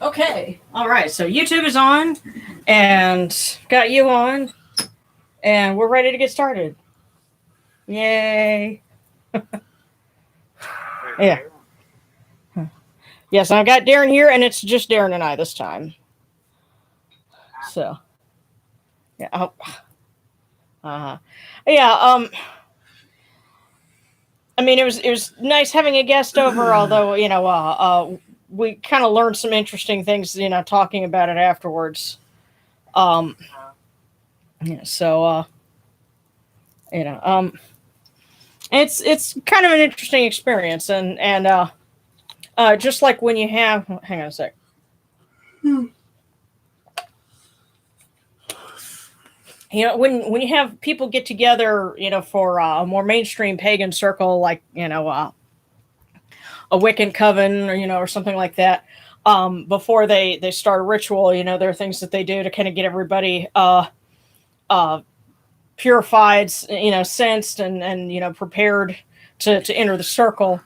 Okay. All right. So YouTube is on and got you on and we're ready to get started. Yay. Yeah. Yes, I got Darren here and it's just Darren and I this time. So, yeah. Oh, uh, yeah, I mean it was nice having a guest over although, we kind of learned some interesting things, talking about it afterwards. Um yeah, so you know, um it's kind of an interesting experience and just like when you have, hang on a sec. When you have people get together, for a more mainstream pagan circle, like a Wiccan coven, or or something like that. Before they start a ritual, there are things that they do to kind of get everybody uh, purified, sensed, and prepared to enter the circle.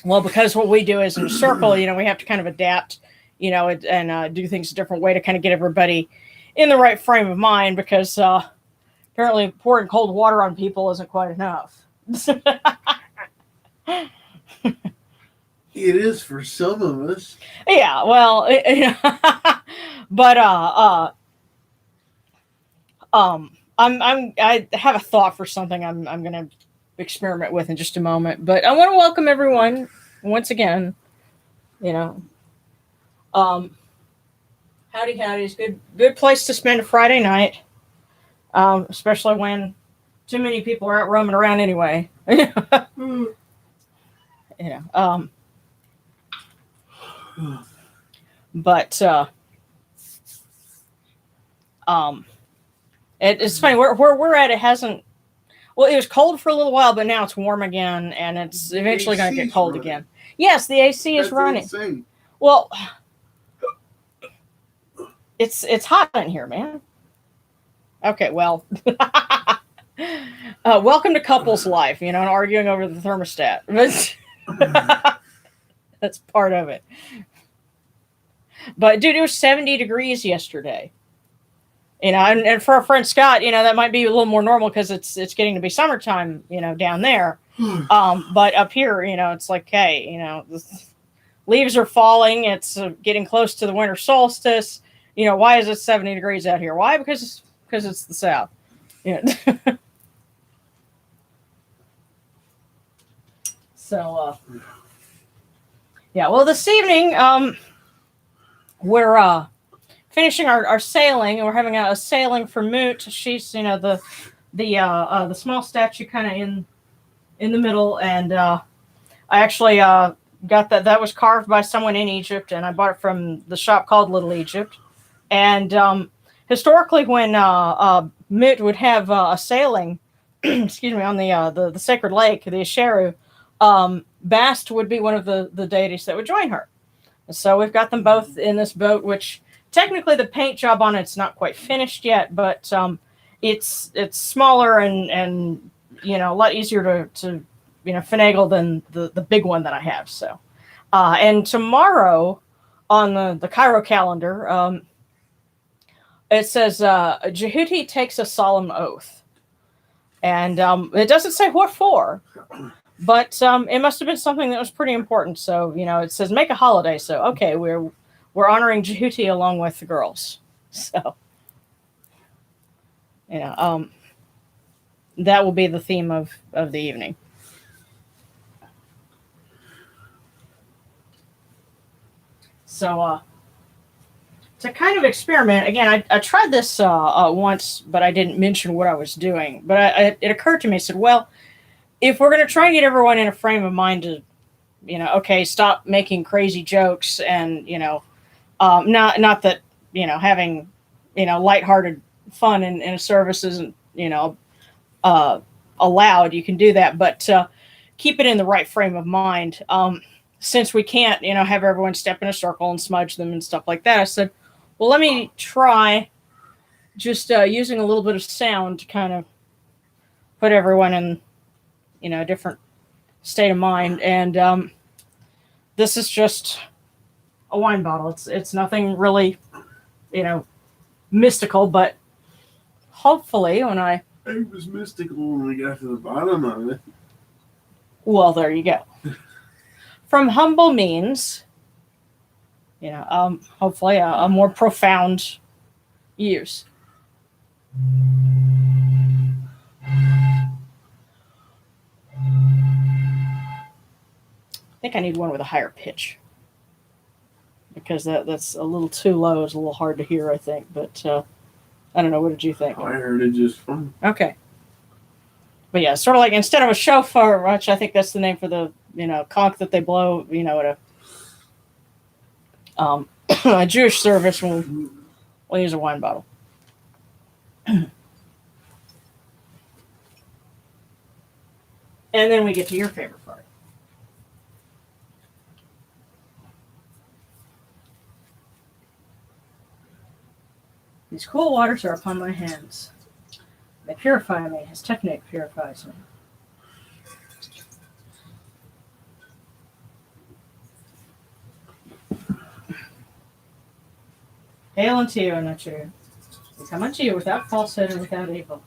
Well, because what we do is in a circle, we have to kind of adapt, and do things a different way to kind of get everybody in the right frame of mind because apparently pouring cold water on people isn't quite enough. It is for some of us. Yeah, well, but I have a thought for something I'm gonna experiment with in just a moment. But I want to welcome everyone once again. You know, um, howdy howdy is good place to spend a Friday night, especially when too many people are out roaming around anyway. Mm. you know, um, but um, it's funny where we're at. It hasn't. Well, it was cold for a little while, but now it's warm again, and it's eventually going to get cold again. Yes, the AC is running. Insane. Well, it's hot in here, man. Okay, well, welcome to couples life, and arguing over the thermostat. That's part of it. But dude, it was 70 degrees yesterday. And for our friend Scott, that might be a little more normal because it's getting to be summertime, down there. But up here, it's like, hey, the leaves are falling. It's getting close to the winter solstice. Why is it 70 degrees out here? Why? Because it's the South. So, yeah. Well, this evening, we're finishing our sailing, and we're having a sailing for Mut. She's the small statue kind of in the middle, and I actually got that was carved by someone in Egypt, and I bought it from the shop called Little Egypt. And historically, when Mut would have a sailing, excuse me, on the sacred lake, the Asheru, Bast would be one of the deities that would join her. So we've got them both in this boat, which technically the paint job on it's not quite finished yet, but it's smaller and a lot easier to finagle than the big one that I have. So and tomorrow on the Cairo calendar, it says Djehuty takes a solemn oath, and it doesn't say what for. But it must have been something that was pretty important. So, it says make a holiday. So, okay, we're honoring Djehuty along with the girls. So, that will be the theme of the evening. So, to kind of experiment, again, I tried this once, but I didn't mention what I was doing. But it occurred to me, I said, well, if we're going to try and get everyone in a frame of mind to, okay, stop making crazy jokes and, not that, having, lighthearted fun in a service isn't, allowed. You can do that, but keep it in the right frame of mind. Since we can't, have everyone step in a circle and smudge them and stuff like that, I said, well, let me try just using a little bit of sound to kind of put everyone in, a different state of mind. And this is just a wine bottle. It's nothing really, mystical, but hopefully when It was mystical when we got to the bottom of it. well, there you go. From humble means, hopefully a more profound use. I think I need one with a higher pitch because that's a little too low. It's a little hard to hear, I think. But I don't know. What did you think? I heard it just fine. Okay. But yeah, sort of like instead of a shofar, which I think that's the name for the conch that they blow, at a Jewish service, we'll use a wine bottle. And then we get to your favorite part. These cool waters are upon my hands. They purify me. His technique purifies me. Hail unto you, Anachu. We come unto you without falsehood and without evil.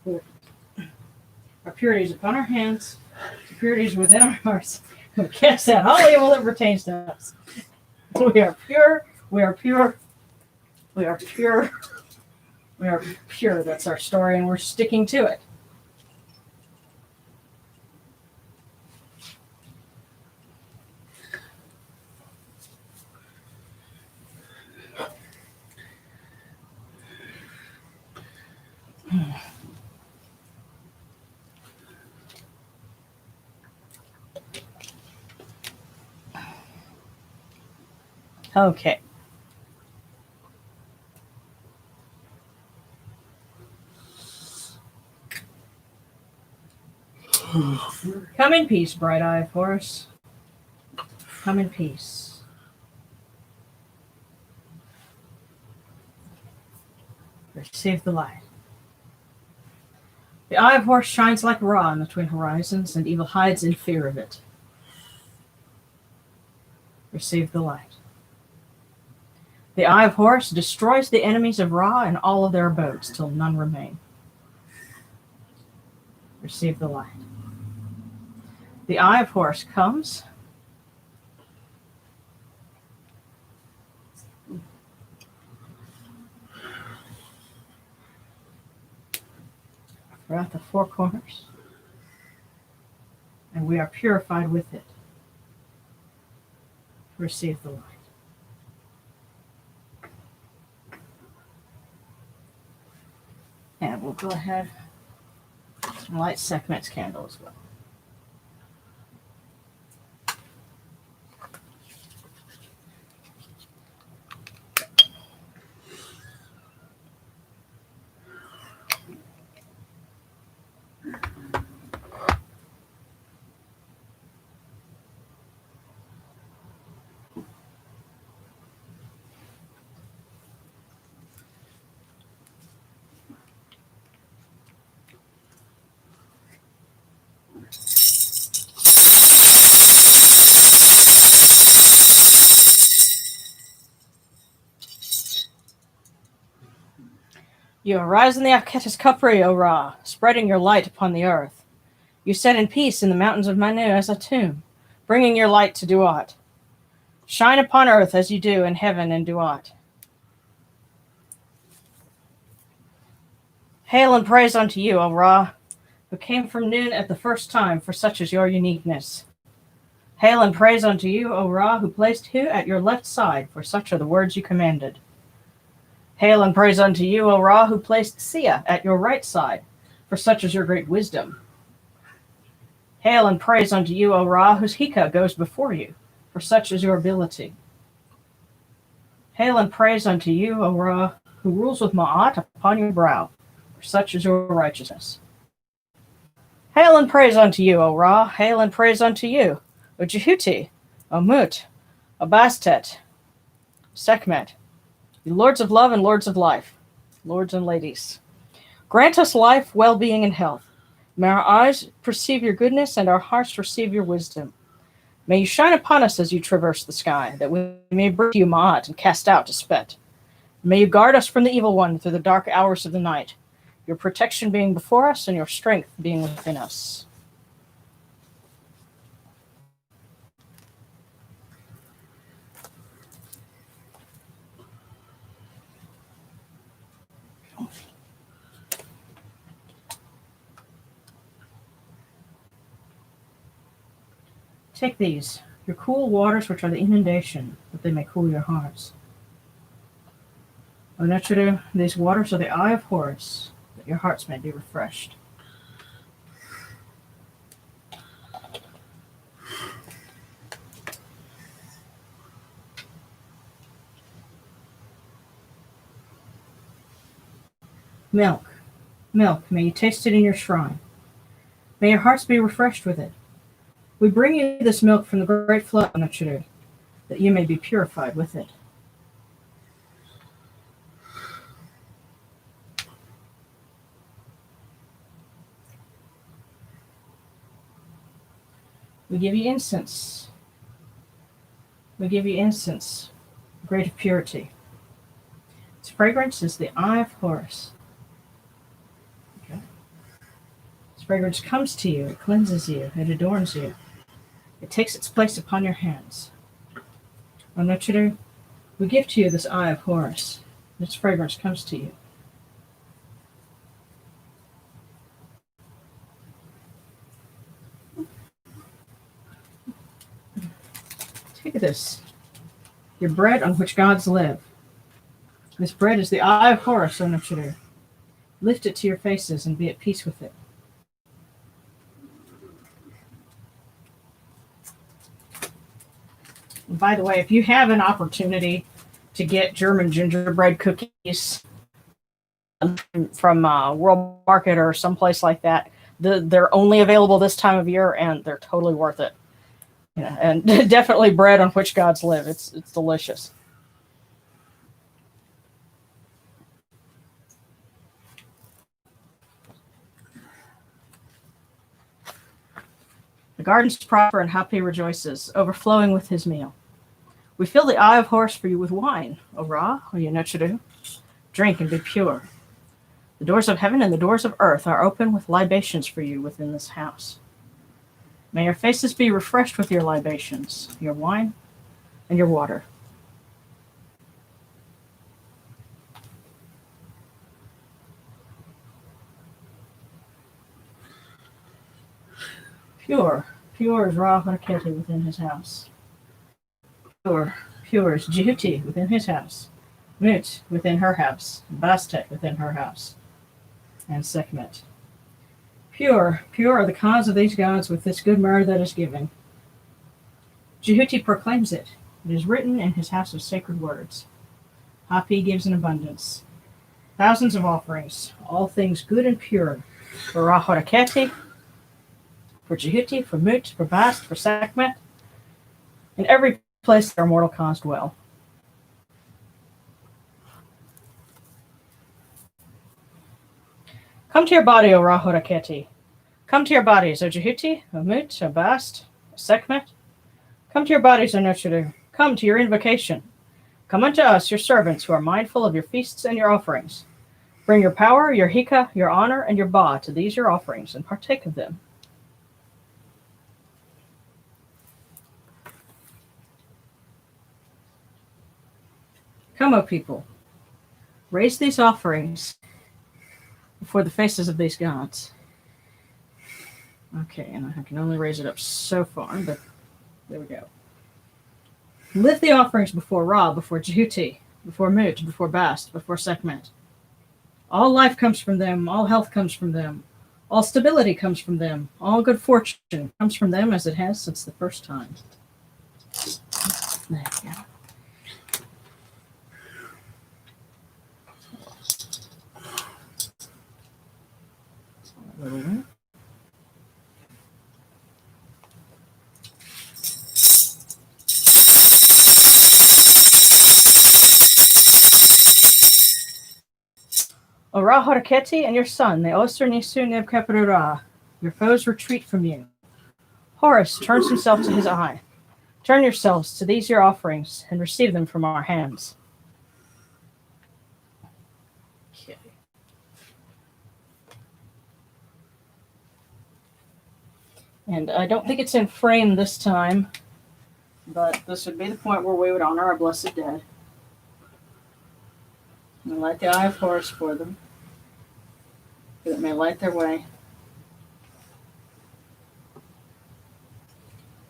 Our purity is upon our hands. Our purity is within our hearts. We cast out all evil that pertains to us. We are pure. We are pure. We are pure. We are pure. That's our story, and we're sticking to it. Okay. Come in peace, bright-eyed horse. Come in peace. Receive the light. The eye of horse shines like Ra in the twin horizons, and evil hides in fear of it. Receive the light. The eye of horse destroys the enemies of Ra and all of their abodes till none remain. Receive the light. The eye of horse comes. Throughout the four corners, and we are purified with it. Receive the light. And we'll go ahead and light Sekhmet's candle as well. You arise in the Aketis Capri, O Ra, spreading your light upon the earth. You set in peace in the mountains of Manu as a tomb, bringing your light to Duat. Shine upon earth as you do in heaven and Duat. Hail and praise unto you, O Ra, who came from noon at the first time, for such is your uniqueness. Hail and praise unto you, O Ra, who placed Hu at your left side, for such are the words you commanded. Hail and praise unto you, O Ra, who placed Sia at your right side, for such is your great wisdom. Hail and praise unto you, O Ra, whose Hika goes before you, for such is your ability. Hail and praise unto you, O Ra, who rules with Ma'at upon your brow, for such is your righteousness. Hail and praise unto you, O Ra, hail and praise unto you, O Djehuty, O Mut, O Bastet, Sekhmet, you lords of love and lords of life, lords and ladies. Grant us life, well-being, and health. May our eyes perceive your goodness and our hearts receive your wisdom. May you shine upon us as you traverse the sky, that we may bring to you Ma'at and cast out Spet. May you guard us from the evil one through the dark hours of the night, your protection being before us and your strength being within us. Take these, your cool waters which are the inundation, that they may cool your hearts. O Necheru, these waters are the eye of Horus, that your hearts may be refreshed. Milk, milk, may you taste it in your shrine. May your hearts be refreshed with it. We bring you this milk from the great flood, O Necheru, that you may be purified with it. We give you incense. We give you incense, great of purity. Its fragrance is the eye of Horus. Okay. Its fragrance comes to you, it cleanses you, it adorns you. It takes its place upon your hands. O Necheru, we give to you this eye of Horus. Its fragrance comes to you. Take this, your bread on which gods live. This bread is the eye of Horus, O Necheru. Lift it to your faces and be at peace with it. And by the way, if you have an opportunity to get German gingerbread cookies from World Market or someplace like that, they're only available this time of year, and they're totally worth it. Yeah, and definitely bread on which gods live. It's delicious. The gardens prosper and Hapi rejoices, overflowing with his meal. We fill the eye of Horus for you with wine, O Ra, O Necheru. Drink and be pure. The doors of heaven and the doors of earth are open with libations for you within this house. May your faces be refreshed with your libations, your wine, and your water. Pure, pure is Ra Haraketi within his house. Pure, pure is Djehuty within his house. Mut within her house. Bastet within her house. And Sekhmet. Pure, pure are the cause of these gods with this good myrrh that is given. Djehuty proclaims it. It is written in his house of sacred words. Hapi gives in abundance. Thousands of offerings, all things good and pure, for Ra Haraketi, for Djehuty, for Mut, for Bast, for Sekhmet, in every place their mortal cause dwell. Come to your body, O Ra Haraketi. Come to your bodies, O Djehuty, O Mut, O Bast, O Sekhmet. Come to your bodies, O Necheru. Come to your invocation. Come unto us, your servants, who are mindful of your feasts and your offerings. Bring your power, your hika, your honor, and your ba to these your offerings, and partake of them. Come, O people. Raise these offerings before the faces of these gods. Okay, and I can only raise it up so far, but there we go. Lift the offerings before Ra, before Djehuty, before Mut, before Bast, before Sekhmet. All life comes from them, all health comes from them, all stability comes from them, all good fortune comes from them as it has since the first time. There you go. O Ra Haraketi and your son, the Osir Nisu Nebkepera, your foes retreat from you. Horus turns himself to his eye. Turn yourselves to these your offerings and receive them from our hands. Okay. And I don't think it's in frame this time, but this would be the point where we would honor our blessed dead. And light the eye of Horus for them, that it may light their way.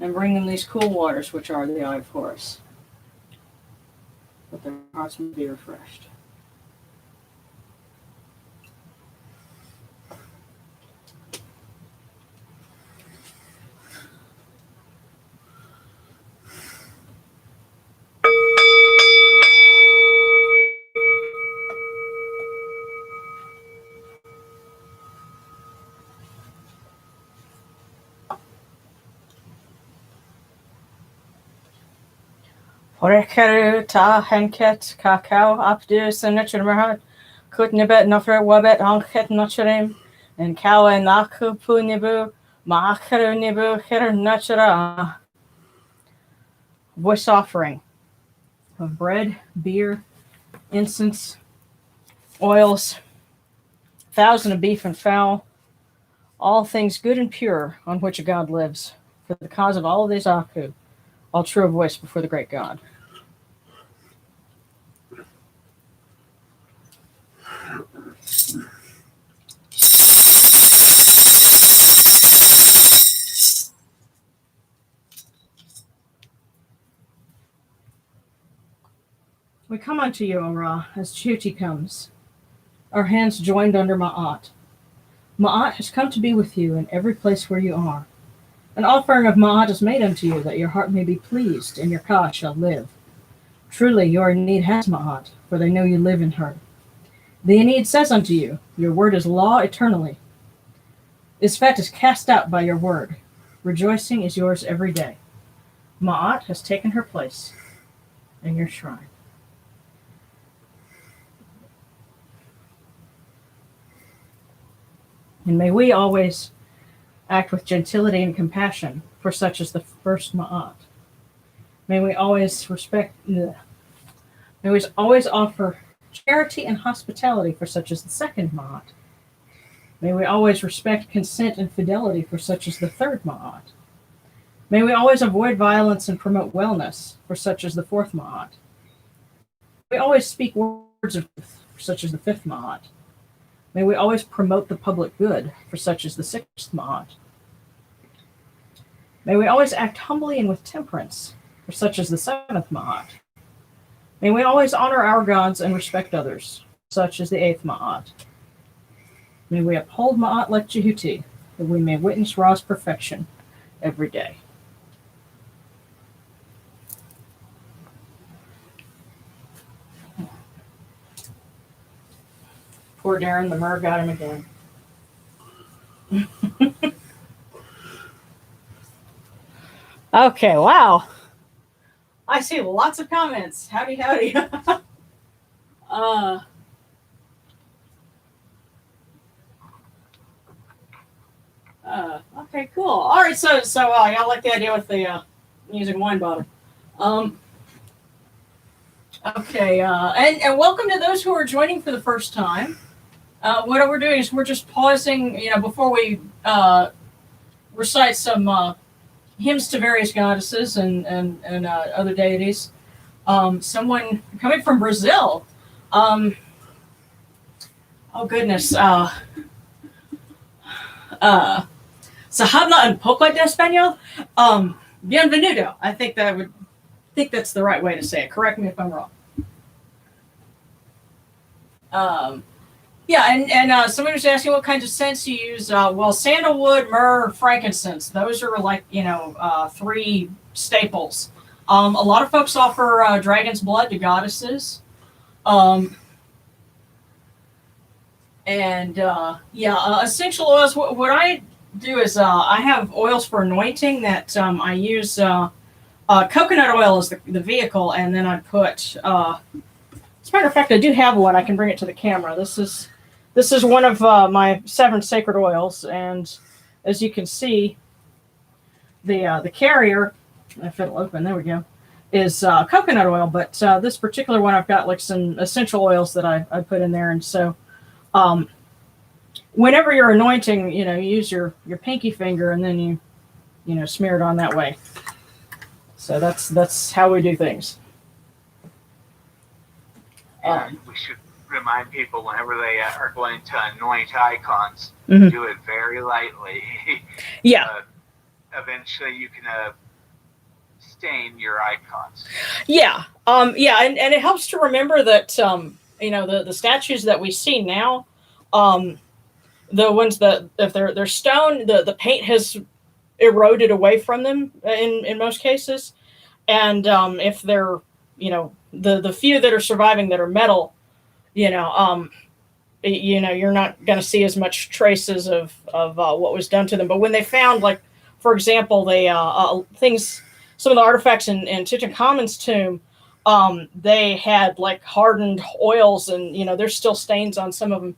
And bring them these cool waters, which are the eye of Horus, that their hearts may be refreshed. Horekeru ta henket kakao apdus and naturmerhat kutnibet nofre wabet anket naturim and kawa naku punibu maakaru nibu her natura. Voice offering of bread, beer, incense, oils, 1,000 of beef and fowl, all things good and pure on which a god lives, for the cause of all of these Aku, all true of voice before the great god. We come unto you, O Ra, as Djehuty comes, our hands joined under Ma'at. Ma'at has come to be with you in every place where you are. An offering of Ma'at is made unto you, that your heart may be pleased, and your Ka shall live. Truly, your Enid has Ma'at, for they know you live in her. The Enid says unto you, your word is law eternally. Isfet is cast out by your word. Rejoicing is yours every day. Ma'at has taken her place in your shrine. And may we always act with gentility and compassion for such as the first Ma'at. May we always may we always offer charity and hospitality for such as the second Ma'at. May we always respect consent and fidelity for such as the third Ma'at. May we always avoid violence and promote wellness for such as the fourth Ma'at. May we always speak words of truth for such as the fifth Ma'at. May we always promote the public good for such as the sixth Ma'at. May we always act humbly and with temperance for such as the seventh Ma'at. May we always honor our gods and respect others, such as the eighth Ma'at. May we uphold Ma'at like Djehuty, that we may witness Ra's perfection every day. Poor Darren, the Mer got him again. Okay, wow. I see lots of comments. Howdy, howdy. Okay, cool. All right, so y'all like the idea with the using wine bottle. Okay, and welcome to those who are joining for the first time. What we're doing is we're just pausing, before we recite some hymns to various goddesses and other deities. Someone coming from Brazil. Oh goodness. Se habla un poco de español. Bienvenido. I think that's the right way to say it. Correct me if I'm wrong. Yeah, and somebody was asking what kinds of scents you use. Well, sandalwood, myrrh, frankincense. Those are like, 3 staples. A lot of folks offer dragon's blood to goddesses. Essential oils. What I do is I have oils for anointing that I use. Coconut oil is the vehicle, and then I put. As a matter of fact, I do have one. I can bring it to the camera. This is one of my 7 sacred oils, and as you can see, the carrier if it'll open, there we go, is coconut oil. But this particular one, I've got like some essential oils that I put in there. And so whenever you're anointing, you use your pinky finger and then you smear it on that way. So that's how we do things. And we should remind people whenever they are going to anoint icons, Mm-hmm. do it very lightly. Yeah. Eventually you can stain your icons. Yeah. Yeah. And it helps to remember that, the statues that we see now, the ones that, if they're stone, the paint has eroded away from them in most cases. And if they're, the few that are surviving that are metal, you're not going to see as much traces of what was done to them. But when they found, like, for example, some of the artifacts in Tutankhamun's tomb, they had like hardened oils, and there's still stains on some of them.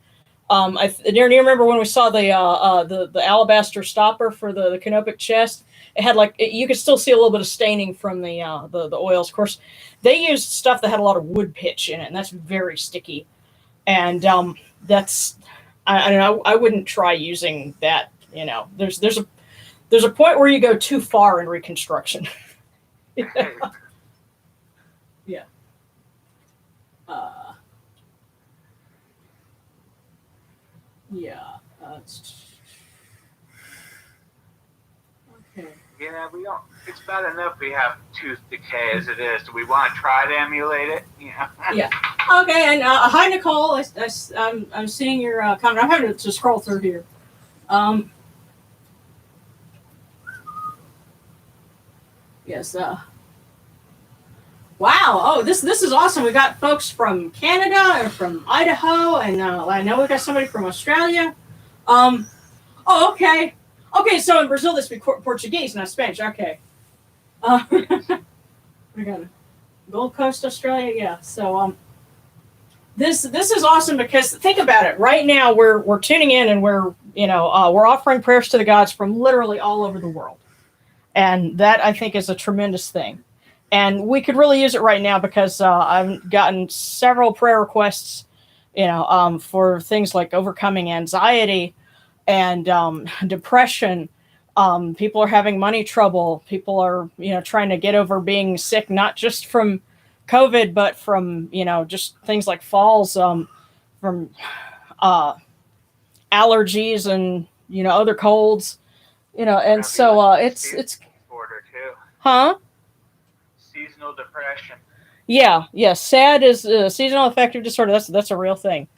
Do you remember when we saw the alabaster stopper for the canopic chest? It had you could still see a little bit of staining from the oils. Of course, they used stuff that had a lot of wood pitch in it, and that's very sticky. And that's I don't know. I wouldn't try using that. There's a point where you go too far in reconstruction. Yeah. Yeah. Okay. Yeah, we don't. It's bad enough we have tooth decay as it is. Do we want to try to emulate it? Yeah. Yeah. Okay. And hi, Nicole. I'm seeing your comment. I'm having to scroll through here. Yes. Wow. Oh, this is awesome. We got folks from Canada and from Idaho, and I know we got somebody from Australia. Oh, okay. Okay, so in Brazil they speak Portuguese, not Spanish. Okay. We got Gold Coast, Australia. Yeah. So this is awesome because think about it. Right now we're tuning in and we're offering prayers to the gods from literally all over the world, and that I think is a tremendous thing. And we could really use it right now because I've gotten several prayer requests, for things like overcoming anxiety and depression. People are having money trouble. People are, trying to get over being sick, not just from COVID, but from, just things like falls, from allergies and, other colds, and so it's Disorder too. Huh? Seasonal depression. Yeah. SAD is seasonal affective disorder. That's a real thing.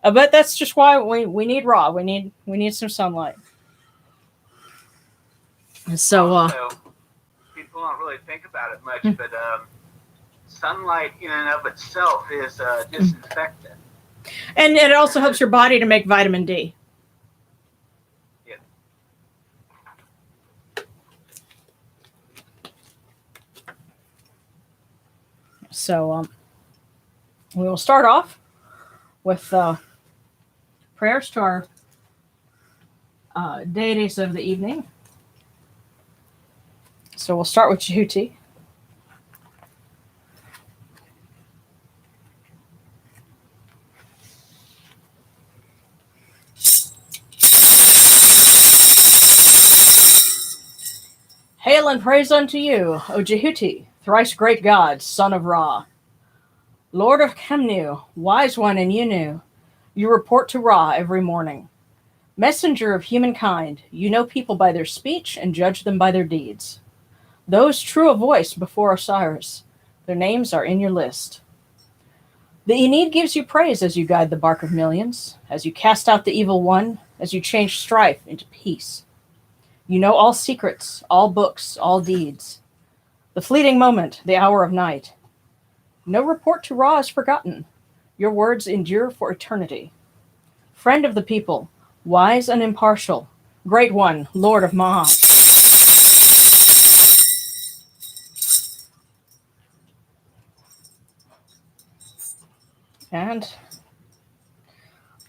But that's just why we need raw. We need some sunlight. So also, people don't really think about it much, but sunlight in and of itself is a disinfectant. And it also helps your body to make vitamin D. Yeah. So we will start off with prayers to our deities of the evening. So we'll start with Djehuty. Hail and praise unto you, O Djehuty, thrice great God, son of Ra. Lord of Kemnu, wise one in Yunu, you report to Ra every morning. Messenger of humankind, you know people by their speech and judge them by their deeds. Those true of voice before Osiris, their names are in your list. The Enid gives you praise as you guide the bark of millions, as you cast out the evil one, as you change strife into peace. You know all secrets, all books, all deeds. The fleeting moment, the hour of night. No report to Ra is forgotten. Your words endure for eternity. Friend of the people, wise and impartial, great one, Lord of Maha. And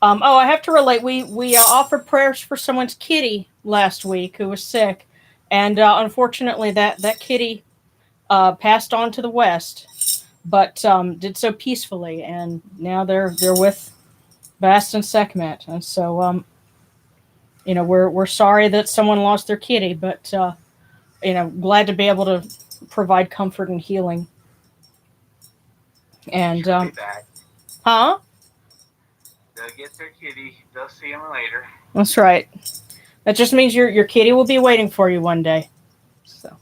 I have to relate. We offered prayers for someone's kitty last week who was sick, and unfortunately that kitty passed on to the west, but did so peacefully, and now they're with Bast and Sekhmet. And so we're sorry that someone lost their kitty, but glad to be able to provide comfort and healing. And She'll be back. huh? They'll get their kitty. They'll see him later. That's right. That just means your kitty will be waiting for you one day. So,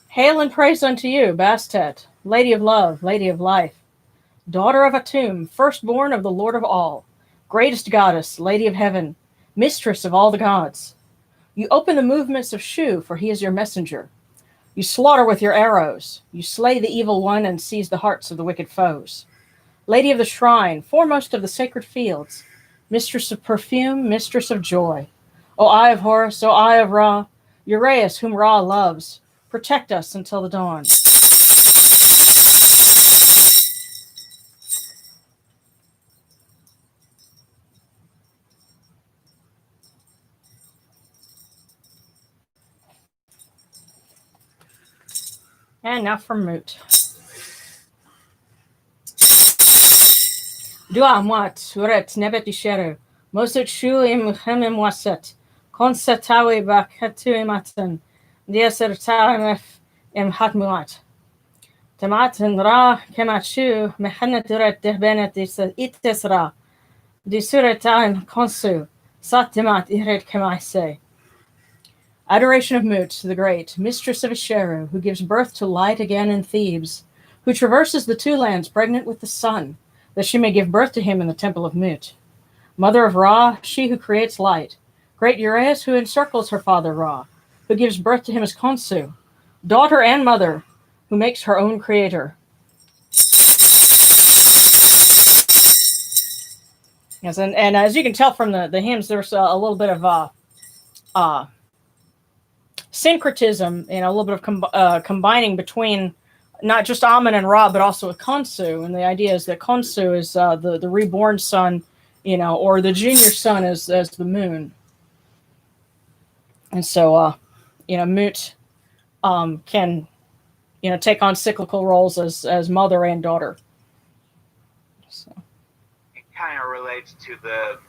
hail and praise unto you, Bastet, Lady of Love, Lady of Life, daughter of Atum, firstborn of the Lord of all, greatest goddess, Lady of Heaven, mistress of all the gods. You open the movements of Shu, for he is your messenger. You slaughter with your arrows. You slay the evil one and seize the hearts of the wicked foes. Lady of the shrine, foremost of the sacred fields, mistress of perfume, mistress of joy. O Eye of Horus, O Eye of Ra, Uraeus, whom Ra loves, protect us until the dawn. And now for Mut. Dua Mut, Uret, Nebet Isheru, Mosut Shu im Hemim Waset, Konsetawi Bakatu imatan, Diasertaimef im Hatmuat. Tamatin Ra, Kemachu, Mehanet Uret Dehbenet Itesra, Disuretaim Konsu, Satimat Iret Kemaise. Adoration of Mut, the Great, mistress of Isheru, who gives birth to light again in Thebes, who traverses the two lands pregnant with the sun, that she may give birth to him in the temple of Mut. Mother of Ra, she who creates light. Great Uraeus, who encircles her father Ra, who gives birth to him as Khonsu. Daughter and mother, who makes her own creator. Yes, and as you can tell from the hymns, there's a little bit of syncretism, a little bit of combining between not just Amun and Ra, but also with Khonsu. And the idea is that Khonsu is the reborn sun, or the junior sun as the moon. And so, Mut can, take on cyclical roles as mother and daughter. So It kind of relates to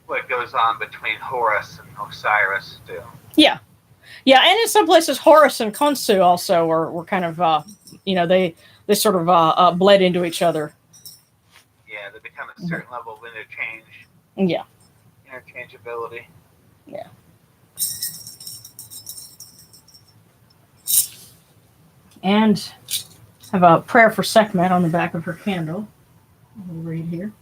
what goes on between Horus and Osiris too. Yeah. Yeah, and in some places, Horus and Khonsu also were kind of, they sort of bled into each other. Yeah, they become a certain level of interchange. Yeah. Interchangeability. Yeah. And I have a prayer for Sekhmet on the back of her candle. We'll read here.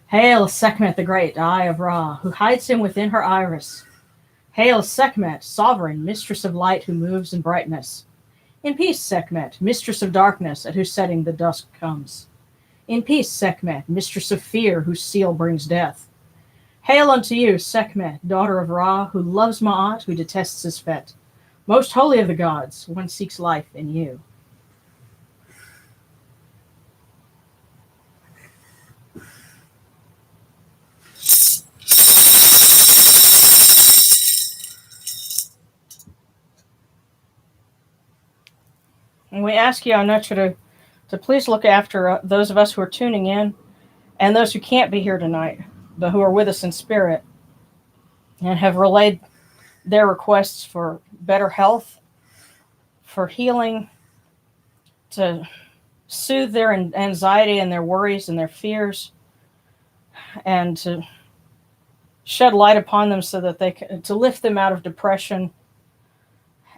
Hail, Sekhmet the Great, Eye of Ra, who hides him within her iris. Hail, Sekhmet, sovereign, mistress of light who moves in brightness. In peace, Sekhmet, mistress of darkness, at whose setting the dusk comes. In peace, Sekhmet, mistress of fear, whose seal brings death. Hail unto you, Sekhmet, daughter of Ra, who loves Ma'at, who detests his fet. Most holy of the gods, one seeks life in you. And we ask you, Anocha, to please look after those of us who are tuning in and those who can't be here tonight, but who are with us in spirit and have relayed their requests for better health, for healing, to soothe their anxiety and their worries and their fears, and to shed light upon them so that they can, to lift them out of depression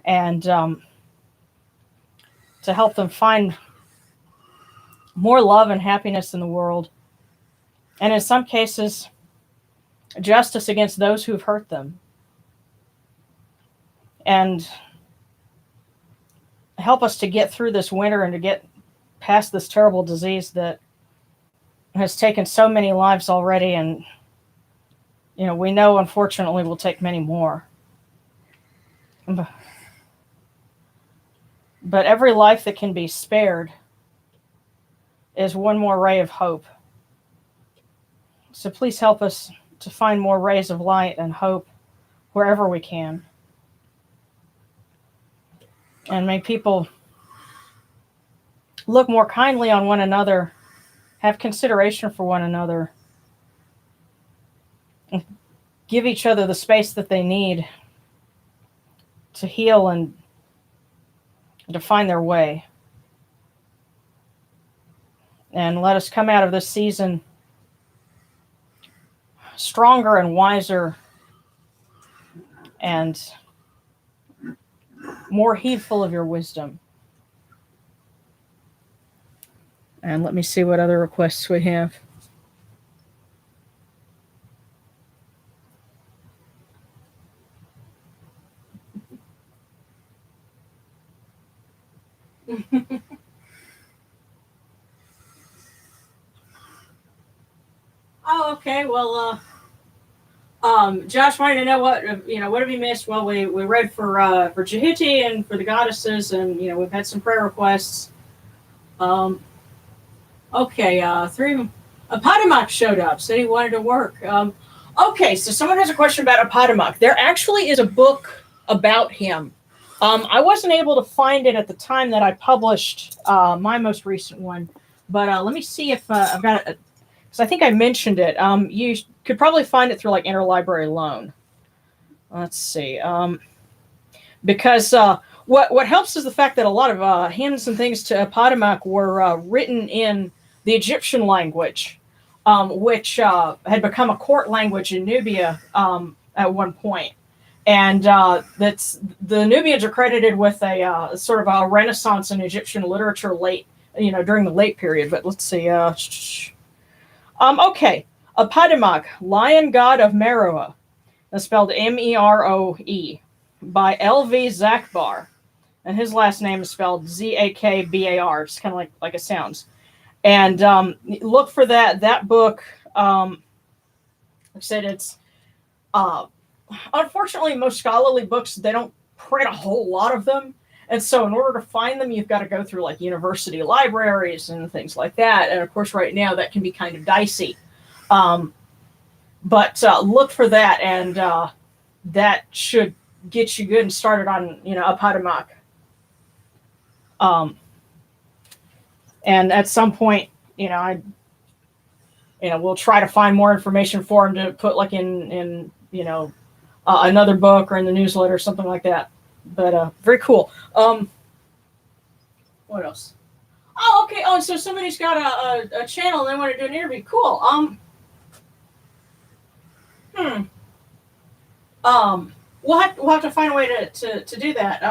and to help them find more love and happiness in the world. And in some cases, justice against those who have hurt them. And help us to get through this winter and to get past this terrible disease that has taken so many lives already. And, we know, unfortunately, will take many more. But every life that can be spared is one more ray of hope. So please help us to find more rays of light and hope wherever we can. And may people look more kindly on one another, have consideration for one another, and give each other the space that they need to heal and to find their way. And let us come out of this season stronger and wiser and more heedful of your wisdom. And let me see what other requests we have. Oh, okay. Well, Josh wanted to know what have you missed? Well, we read for Djehuty and for the goddesses, and we've had some prayer requests. Okay, Apatamok showed up, said he wanted to work. Okay, so someone has a question about Apatamok. There actually is a book about him. I wasn't able to find it at the time that I published my most recent one, but let me see if I've got it. Because I think I mentioned it. You could probably find it through like interlibrary loan. Let's see. Because what helps is the fact that a lot of hymns and things to Apatamok were written in the Egyptian language, which had become a court language in Nubia at one point. And that's the Nubians are credited with a sort of a renaissance in Egyptian literature during the late period. But let's see. Okay, Apatamok, lion god of Meroe, that's spelled Meroe, by L.V. Zakbar, and his last name is spelled Zakbar. It's kind of like it sounds. And look for that book. Like I said, it's unfortunately most scholarly books, they don't print a whole lot of them. And so in order to find them, you've got to go through like university libraries and things like that. And of course, right now that can be kind of dicey. But look for that, and that should get you good and started on, Apatamok. And at some point, we'll try to find more information for him to put like in another book or in the newsletter or something like that. But very cool. What else? Oh, okay. Oh, so somebody's got a channel and they want to do an interview. Cool. We'll have to find a way to do that.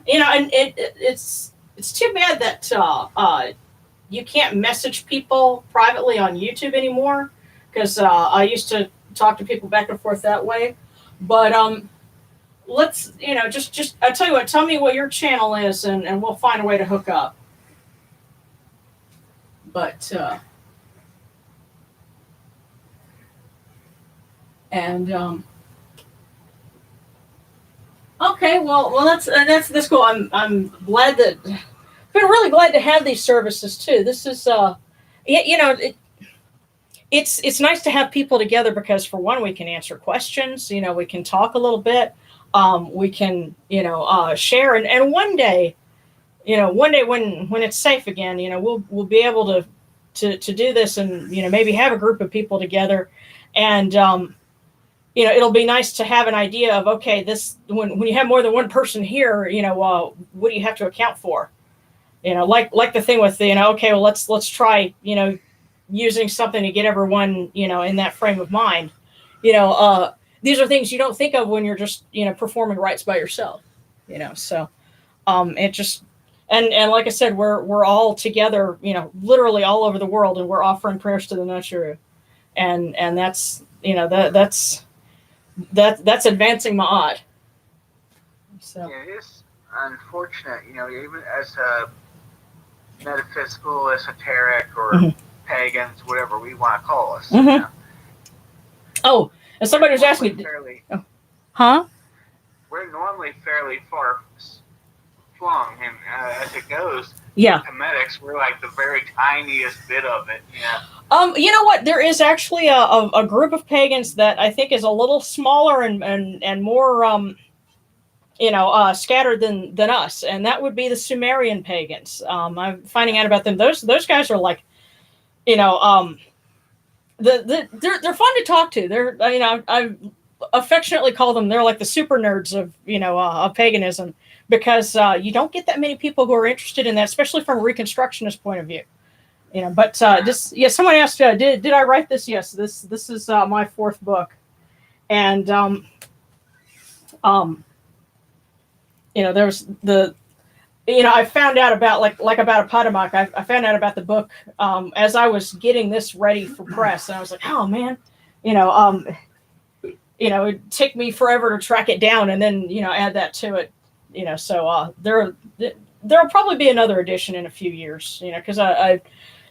And it's too bad that you can't message people privately on YouTube anymore, because I used to talk to people back and forth that way. But let's just I tell you what, tell me what your channel is, and we'll find a way to hook up. But okay, well that's cool. I'm glad that been really glad to have these services too. This is it's nice to have people together, because for one, we can answer questions, we can talk a little bit, we can share, and one day when it's safe again, we'll be able to do this, and maybe have a group of people together, and it'll be nice to have an idea of, okay, this when you have more than one person here, what do you have to account for? Like the thing with okay, well let's try using something to get everyone in that frame of mind. These are things you don't think of when you're just performing rites by yourself. So it just and like I said, we're all together, literally all over the world, and we're offering prayers to the Naturu, and that's that's advancing Ma'at. So yeah, it is unfortunate, even as a metaphysical, esoteric, or pagans, whatever we want to call us. Oh, and somebody was asking me, we're normally fairly far flung, and as it goes, yeah, Kemetics, we're like the very tiniest bit of it. You know what? There is actually a group of pagans that I think is a little smaller and more scattered than us, and that would be the Sumerian pagans. I'm finding out about them. Those guys are like, you know, they're fun to talk to. They're I affectionately call them, they're like the super nerds of paganism, because you don't get that many people who are interested in that, especially from a Reconstructionist point of view. But just yeah, someone asked, did I write this? Yes, this is my fourth book, and there's the I found out about like about Apadamak. I found out about the book as I was getting this ready for press, and I was like, oh man, it'd take me forever to track it down, and then add that to it, So there'll probably be another edition in a few years, because I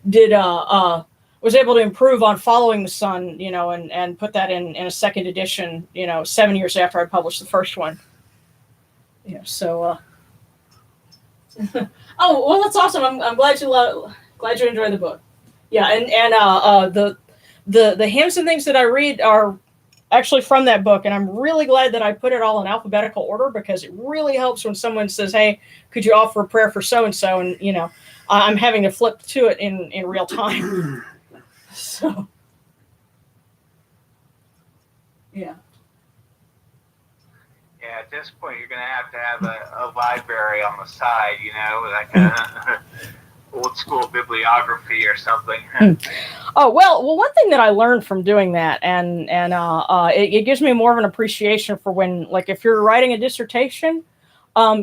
did was able to improve on Following the Sun, and put that in a second edition, 7 years after I published the first one. So. Oh well, that's awesome. I'm glad you enjoyed the book. Yeah, and the hymns and things that I read are actually from that book, and I'm really glad that I put it all in alphabetical order, because it really helps when someone says, "Hey, could you offer a prayer for so and so?" And I'm having to flip to it in real time. So yeah. Yeah, at this point, you're going to have a library on the side, like a old school bibliography or something. Oh, well, one thing that I learned from doing that, and it gives me more of an appreciation for when, like, if you're writing a dissertation,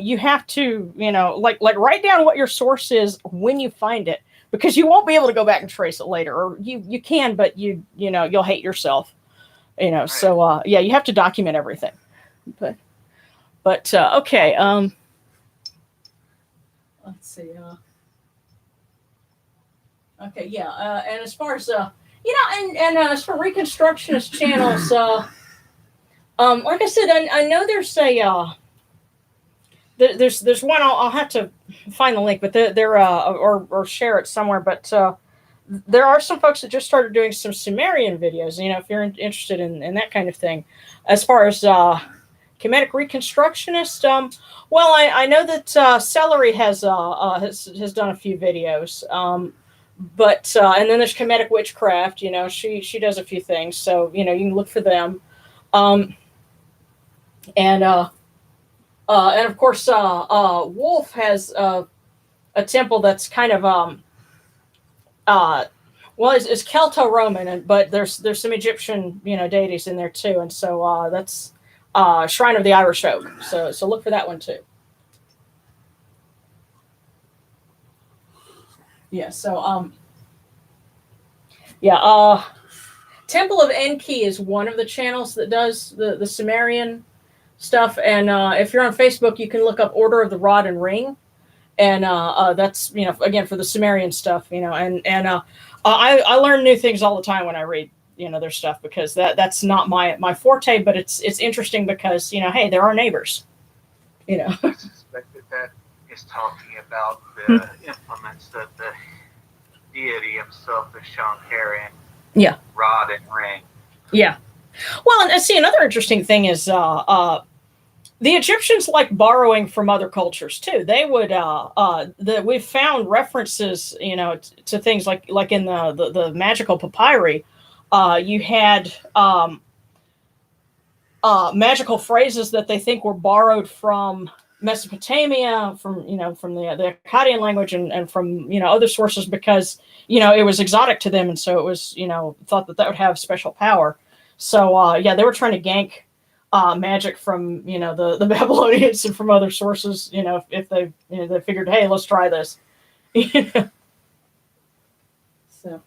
you have to, like write down what your source is when you find it, because you won't be able to go back and trace it later, or you can, but you'll hate yourself, Right. So yeah, you have to document everything, But okay, let's see. Okay, yeah, and as far as and as for Reconstructionist channels, like I said, I know there's there's one. I'll have to find the link, but there or share it somewhere. But there are some folks that just started doing some Sumerian videos. If you're interested in that kind of thing, as far as Kemetic Reconstructionist. Well, I know that Celery has done a few videos, but and then there's Kemetic Witchcraft. She does a few things, so you can look for them, and of course Wolf has a temple that's kind of well, it's Celto-Roman, but there's some Egyptian deities in there too, and so that's. Shrine of the Irish Oak. So look for that one too. Yeah. So yeah. Temple of Enki is one of the channels that does the Sumerian stuff, and if you're on Facebook, you can look up Order of the Rod and Ring, and that's again for the Sumerian stuff. I learn new things all the time when I read their stuff, because that's not my forte, but it's interesting because hey, they're our neighbors. I suspect that is talking about the implements that the deity himself is shown carrying. Yeah. Rod and ring. Yeah. Well, and see, another interesting thing is the Egyptians like borrowing from other cultures too. They would we've found references to things like in the magical papyri. You had magical phrases that they think were borrowed from Mesopotamia, from the Akkadian language, and from other sources, because it was exotic to them, and so it was thought that would have special power. So yeah, they were trying to gank magic from the Babylonians and from other sources. If they they figured, hey, let's try this. So.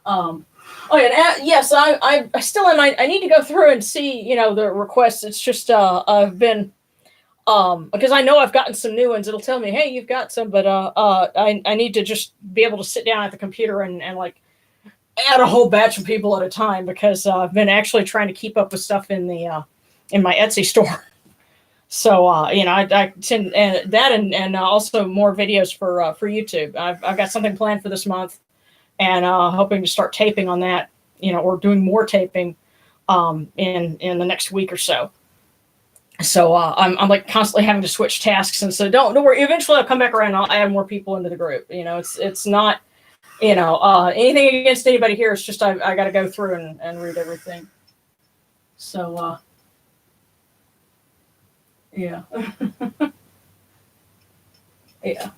Oh yeah, yes, I still am. I need to go through and see the requests. It's just I've been because I know I've gotten some new ones. It'll tell me, hey, you've got some, but I need to just be able to sit down at the computer and like add a whole batch of people at a time, because I've been actually trying to keep up with stuff in the in my Etsy store. So I tend that and also more videos for YouTube. I've got something planned for this month. and hoping to start taping on that, or doing more taping in the next week or so. So I'm like constantly having to switch tasks, and so don't worry. Eventually, I'll come back around and I'll add more people into the group. It's not anything against anybody here. It's just I got to go through and read everything. So yeah, yeah.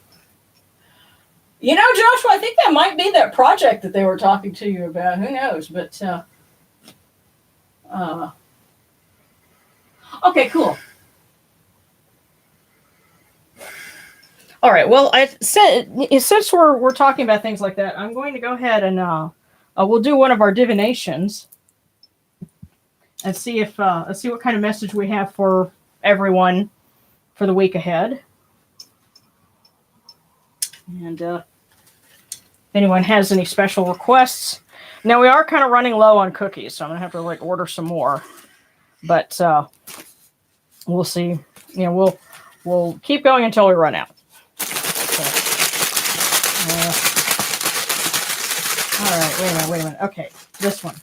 Joshua, I think that might be that project that they were talking to you about. Who knows? But okay, cool. All right. Well, since we're talking about things like that, I'm going to go ahead and we'll do one of our divinations and see if let's see what kind of message we have for everyone for the week ahead. And if anyone has any special requests, now we are kind of running low on cookies, so I'm gonna have to order some more. But we'll see. We'll keep going until we run out. So, all right, wait a minute. Okay, this one.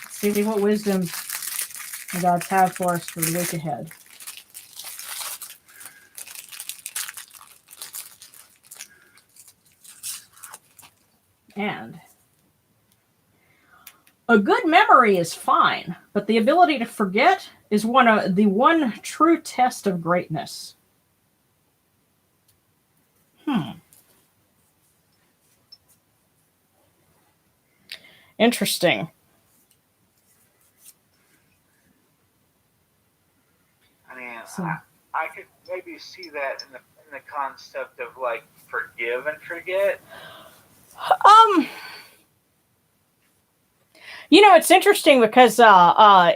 Let's see what wisdom the gods have for us for the week ahead. And a good memory is fine, but the ability to forget is the one true test of greatness. Interesting. I mean, I could maybe see that in the concept of forgive and forget. It's interesting because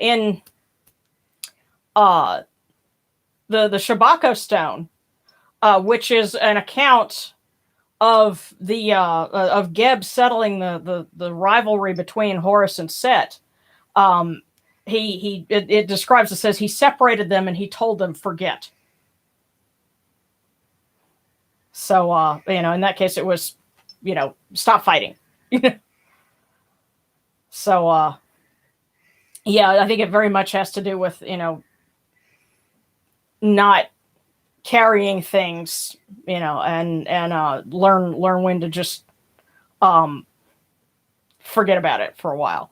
in the Shabako stone, which is an account of the of Geb settling the rivalry between Horus and Set, it describes, it says he separated them and he told them forget. So in that case it was stop fighting. So yeah, I think it very much has to do with not carrying things, and learn when to just forget about it for a while.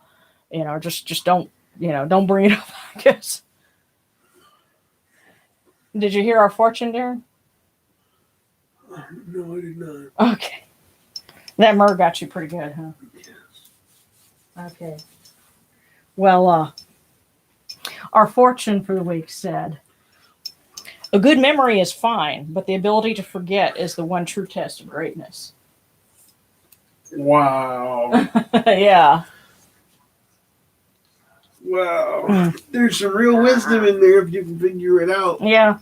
Just don't bring it up, I guess. Did you hear our fortune, Darren? No, I did not. Okay. That myrrh got you pretty good, huh? Yes. Okay. Well, our fortune for the week said, a good memory is fine, but the ability to forget is the one true test of greatness. Wow. Yeah. Wow. There's some real wisdom in there if you can figure it out. Yeah.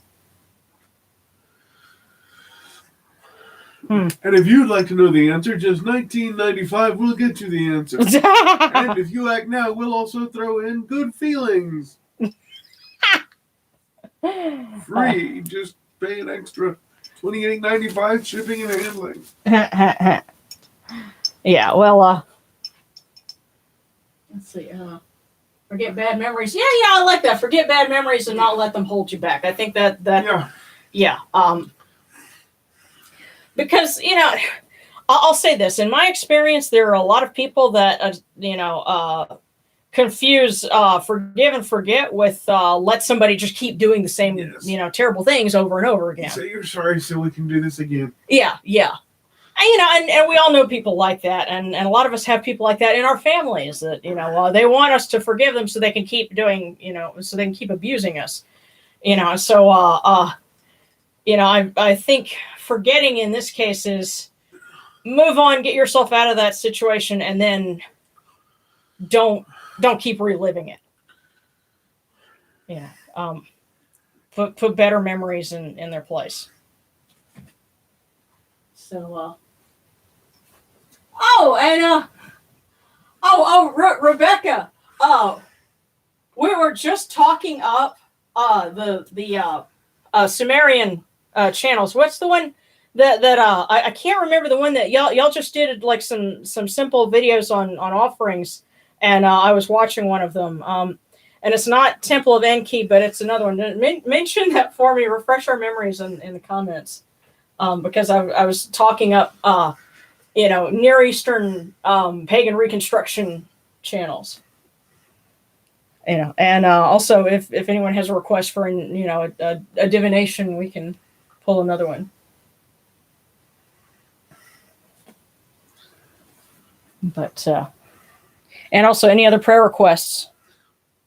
And if you'd like to know the answer, just 1995 will get you the answer. And if you act now, we'll also throw in good feelings. Free. Just pay an extra $28.95 shipping and handling. Yeah, well, let's see. Forget bad memories. Yeah, I like that. Forget bad memories and not let them hold you back. I think that yeah. Because, I'll say this. In my experience, there are a lot of people that, confuse forgive and forget with let somebody just keep doing the same, terrible things over and over again. Say you're sorry so we can do this again. Yeah. And we all know people like that. And a lot of us have people like that in our families that, they want us to forgive them so they can keep doing, so they can keep abusing us. So, I think forgetting in this case is move on, get yourself out of that situation, and then don't keep reliving it. Put better memories in their place. So, Rebecca, we were just talking up the Sumerian channels. What's the one? I can't remember the one that y'all just did, like some simple videos on offerings, and I was watching one of them. And it's not Temple of Enki, but it's another one. Mention that for me. Refresh our memories in the comments, because I was talking up Near Eastern pagan reconstruction channels. And also if anyone has a request for a divination, we can pull another one. But and also any other prayer requests.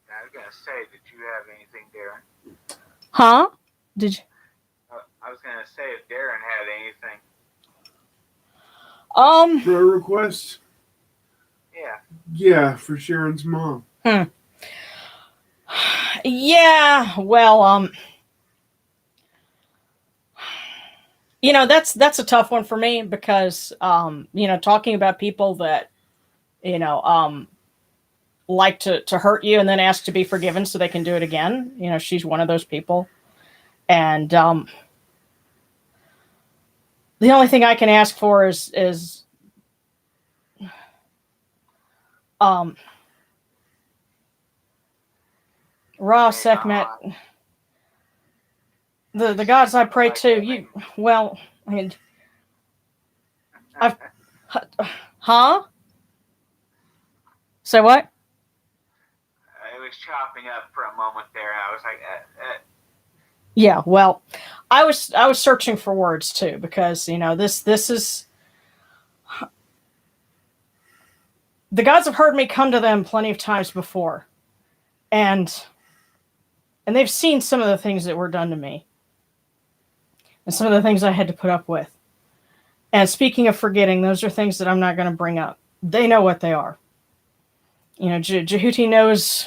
I was gonna say, did you have anything, Darren? Huh? Did you? I was gonna say if Darren had anything. Prayer requests? Yeah. Yeah, for Sharon's mom. Yeah, well, that's a tough one for me because talking about people that like to hurt you and then ask to be forgiven so they can do it again. She's one of those people. And the only thing I can ask for is Ra, Sekhmet, the gods I pray to. Huh? Say what? It was chopping up for a moment there. I was like, Yeah, well, I was searching for words too, because this is, the gods have heard me come to them plenty of times before, and they've seen some of the things that were done to me, and some of the things I had to put up with. And speaking of forgetting, those are things that I'm not going to bring up. They know what they are. Djehuty knows,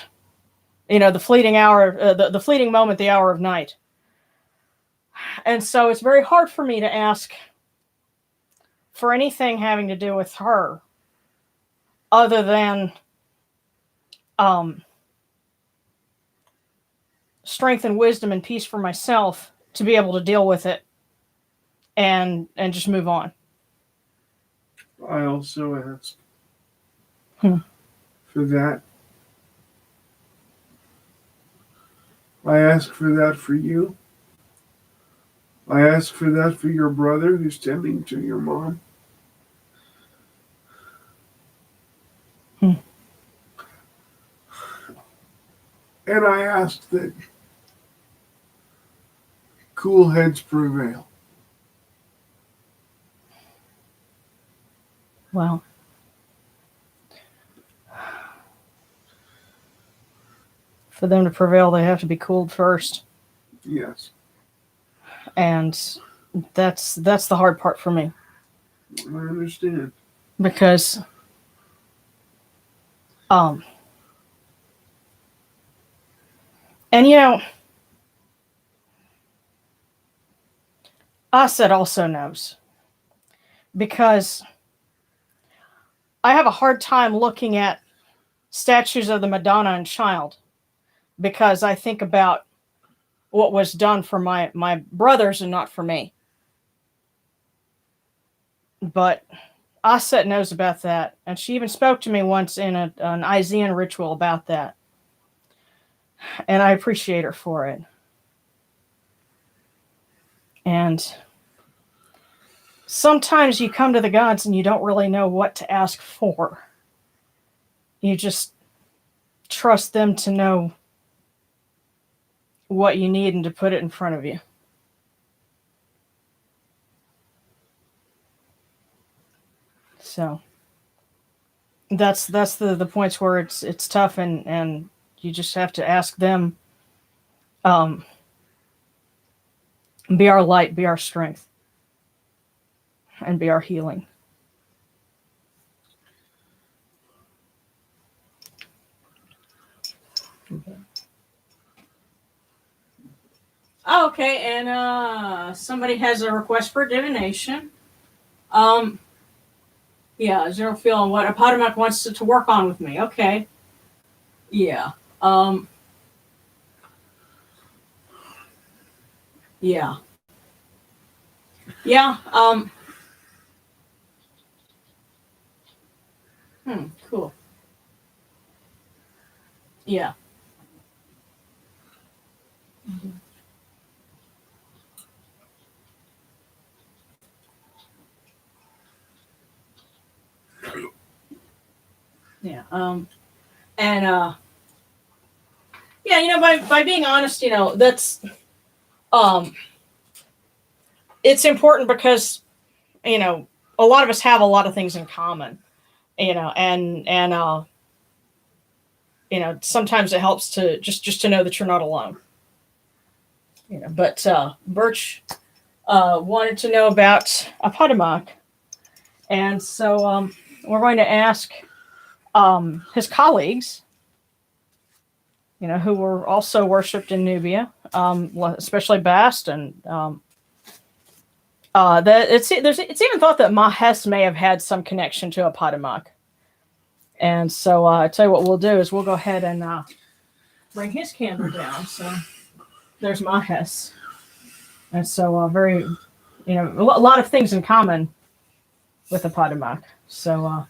the fleeting hour, the fleeting moment, the hour of night. And so it's very hard for me to ask for anything having to do with her, other than strength and wisdom and peace for myself to be able to deal with it and just move on. I also asked for that. I ask for that for you. I ask for that for your brother who's tending to your mom. And I ask that cool heads prevail. Well, for them to prevail, they have to be cooled first. Yes. And that's the hard part for me. I understand. Because and Aset also knows, because I have a hard time looking at statues of the Madonna and Child, because I think about what was done for my brothers and not for me. But Aset knows about that, and she even spoke to me once in an Isean ritual about that. And I appreciate her for it. And sometimes you come to the gods and you don't really know what to ask for. You just trust them to know what you need and to put it in front of you. So that's the points where it's tough, and you just have to ask them, be our light, be our strength, and be our healing. Okay, and somebody has a request for divination. Yeah, Zero feeling what Apodamak wants to work on with me. Okay. Yeah. Yeah. Yeah. Cool. Yeah. Yeah. And yeah, by being honest, that's um it's important because, a lot of us have a lot of things in common, and sometimes it helps to just to know that you're not alone. But Birch wanted to know about Apatamok, and so we're going to ask his colleagues, who were also worshipped in Nubia, especially Bast, and that it's even thought that Mahes may have had some connection to Apatamok. And so I tell you what we'll do is we'll go ahead and bring his candle down. So there's Mahes, and so very, a lot of things in common with Apatamok. So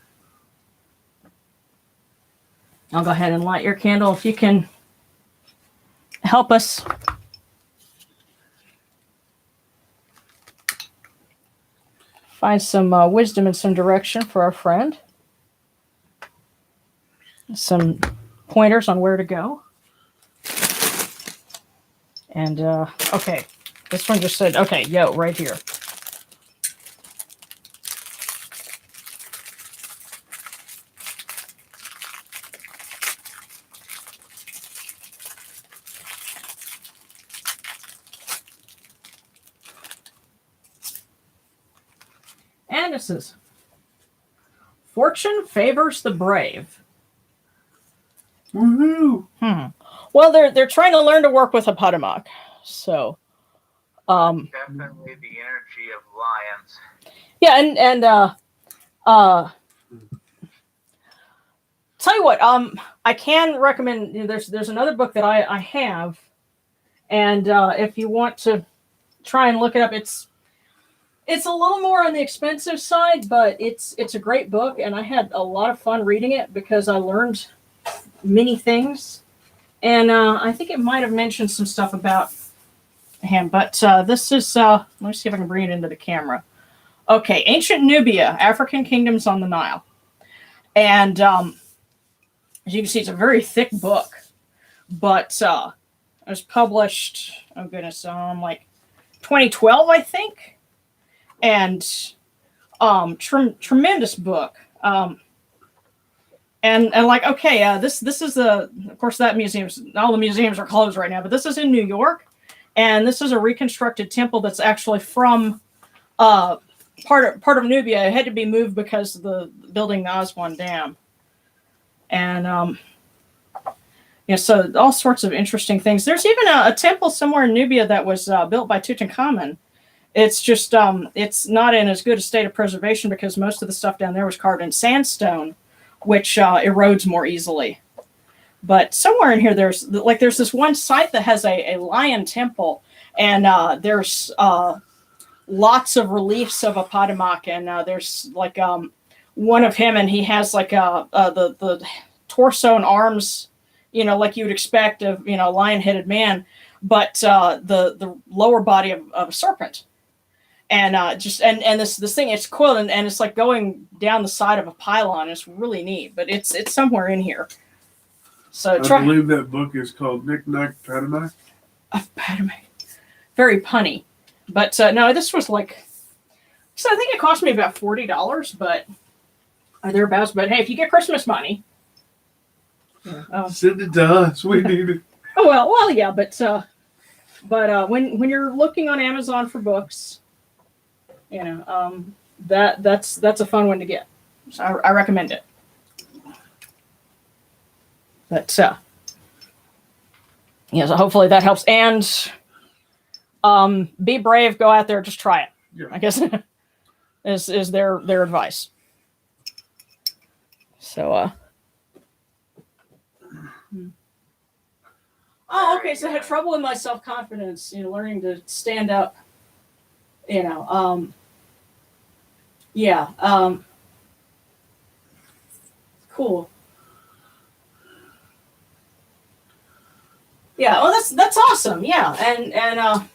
I'll go ahead and light your candle if you can help us. Find some wisdom and some direction for our friend. Some pointers on where to go. And, okay, this one just said, okay, yo, right here. And it says, fortune favors the brave. Woohoo! Well, they're trying to learn to work with Apatamok, so definitely the energy of lions. Yeah, and tell you what, I can recommend. There's another book that I have, and if you want to try and look it up, it's a little more on the expensive side, but it's a great book, and I had a lot of fun reading it because I learned many things. And I think it might have mentioned some stuff about him. But this is, let me see if I can bring it into the camera. Okay, Ancient Nubia, African Kingdoms on the Nile. And as you can see, it's a very thick book. But it was published, oh goodness, like 2012, I think. And tremendous book. And like, okay, this is of course, that museum's, all the museums are closed right now, but this is in New York, and this is a reconstructed temple that's actually from part of Nubia. It had to be moved because of the building the Aswan Dam, and so all sorts of interesting things. There's even a temple somewhere in Nubia that was built by Tutankhamun. It's just it's not in as good a state of preservation because most of the stuff down there was carved in sandstone, which erodes more easily. But somewhere in here, there's this one site that has a lion temple, and there's lots of reliefs of Apatamok, and there's like one of him, and he has like the torso and arms, like you would expect of a lion-headed man, but the lower body of a serpent. And this thing, it's coiled, and it's like going down the side of a pylon. It's really neat, but it's somewhere in here. So I believe that book is called Knick Knack Patamak. Patamak. Very punny, but no, this was like. So I think it cost me about $40, but thereabouts. But hey, if you get Christmas money, send it to us. We need it. Oh well, yeah, but when you're looking on Amazon for books. That's a fun one to get. So I recommend it. But so hopefully that helps. And be brave, go out there, just try it. Yeah. I guess is their advice. So oh, okay. So I had trouble with my self-confidence, learning to stand up You know, yeah, cool. Yeah, well, that's awesome. Yeah, and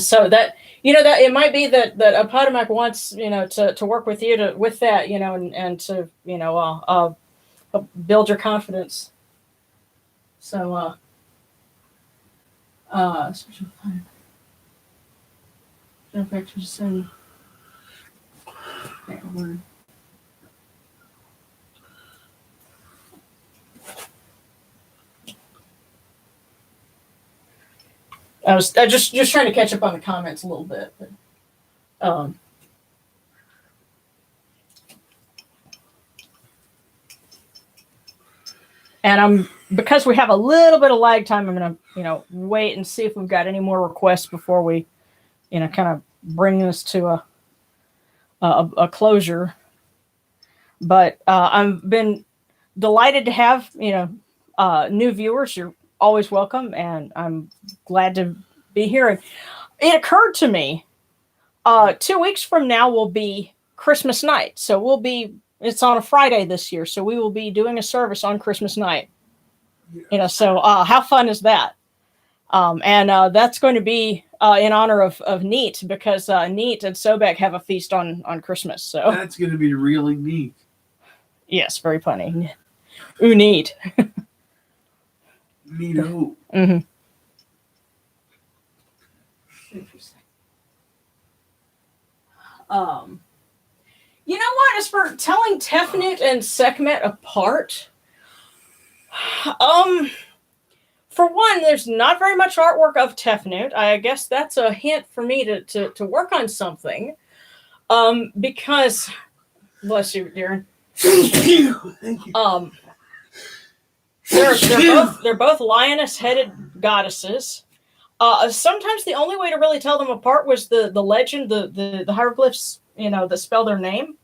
so that that it might be that Apodamak wants to work with you with that and to build your confidence. So special fun. Jump back to send. Okay, word. I was just trying to catch up on the comments a little bit, but and because we have a little bit of lag time, I'm gonna wait and see if we've got any more requests before we kind of bring this to a closure. But I've been delighted to have new viewers. You're always welcome, and I'm glad to be here. And it occurred to me 2 weeks from now will be Christmas night, so it's on a Friday this year, so we will be doing a service on Christmas night. Yes. So how fun is that? And that's going to be in honor of Neat, because Neat and Sobek have a feast on Christmas. So That's going to be really neat. yes, very funny. Ooh, neat. Neato. Mm-hmm. You know what? As for telling Tefnut and Sekhmet apart, for one, there's not very much artwork of Tefnut. I guess that's a hint for me to work on something. Because, bless you, Darren. Thank you. They're both lioness-headed goddesses. Sometimes the only way to really tell them apart was the legend, the hieroglyphs, that spell their name,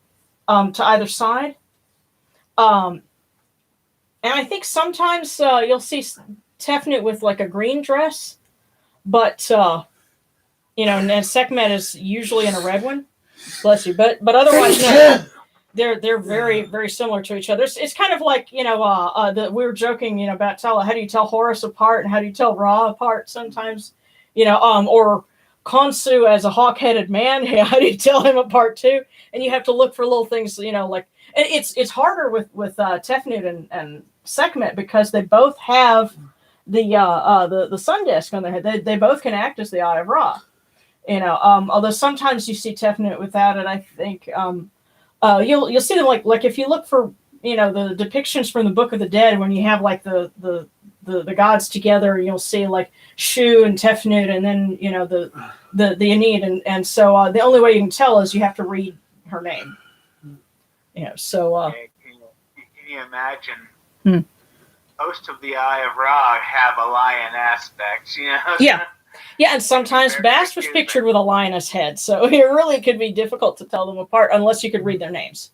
to either side. And I think sometimes you'll see Tefnut with like a green dress, but and Sekhmet is usually in a red one. Bless you, but otherwise, no. They're very, very similar to each other. It's kind of like we were joking about how do you tell Horus apart and how do you tell Ra apart sometimes, or Khonsu as a hawk-headed man. How do you tell him apart too? And you have to look for little things, like, and it's harder with Tefnut and Sekhmet because they both have the sun disk on their head. They both can act as the Eye of Ra. Although sometimes you see Tefnut without it, I think. You'll see them like if you look for the depictions from the Book of the Dead when you have like the gods together, you'll see like Shu and Tefnut and then the Enid and so the only way you can tell is you have to read her name. So can you imagine? Most of the Eye of Ra have a lion aspect, Yeah, and sometimes Bast was pictured with a lioness head, so it really could be difficult to tell them apart unless you could read their names.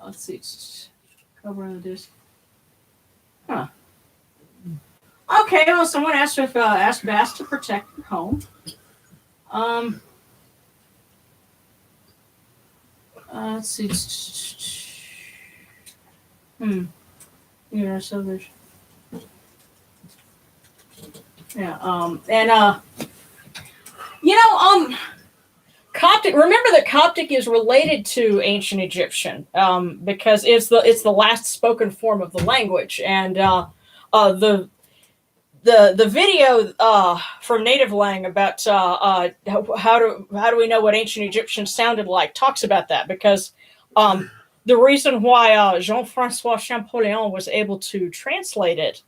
Let's see. Cover on the disc. Huh. Okay, well, someone asked Bast to protect her home. Let's see. Yeah, so there's. Yeah, Coptic. Remember that Coptic is related to ancient Egyptian, because it's the last spoken form of the language, and the video from Native Lang about how do we know what ancient Egyptian sounded like talks about that, because the reason why Jean-Francois Champollion was able to translate it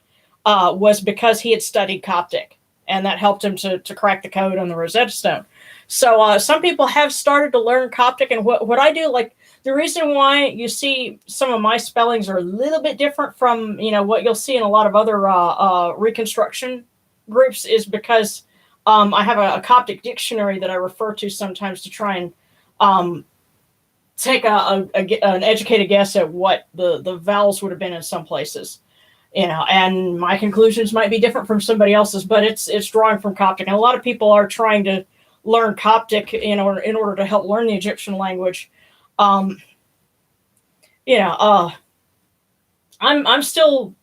was because he had studied Coptic, and that helped him to crack the code on the Rosetta Stone. So some people have started to learn Coptic, and what I do, like, the reason why you see some of my spellings are a little bit different from what you'll see in a lot of other reconstruction groups is because I have a Coptic dictionary that I refer to sometimes to try and take an educated guess at what the vowels would have been in some places, and my conclusions might be different from somebody else's, but it's drawing from Coptic. And a lot of people are trying to learn Coptic in order to help learn the Egyptian language. I'm still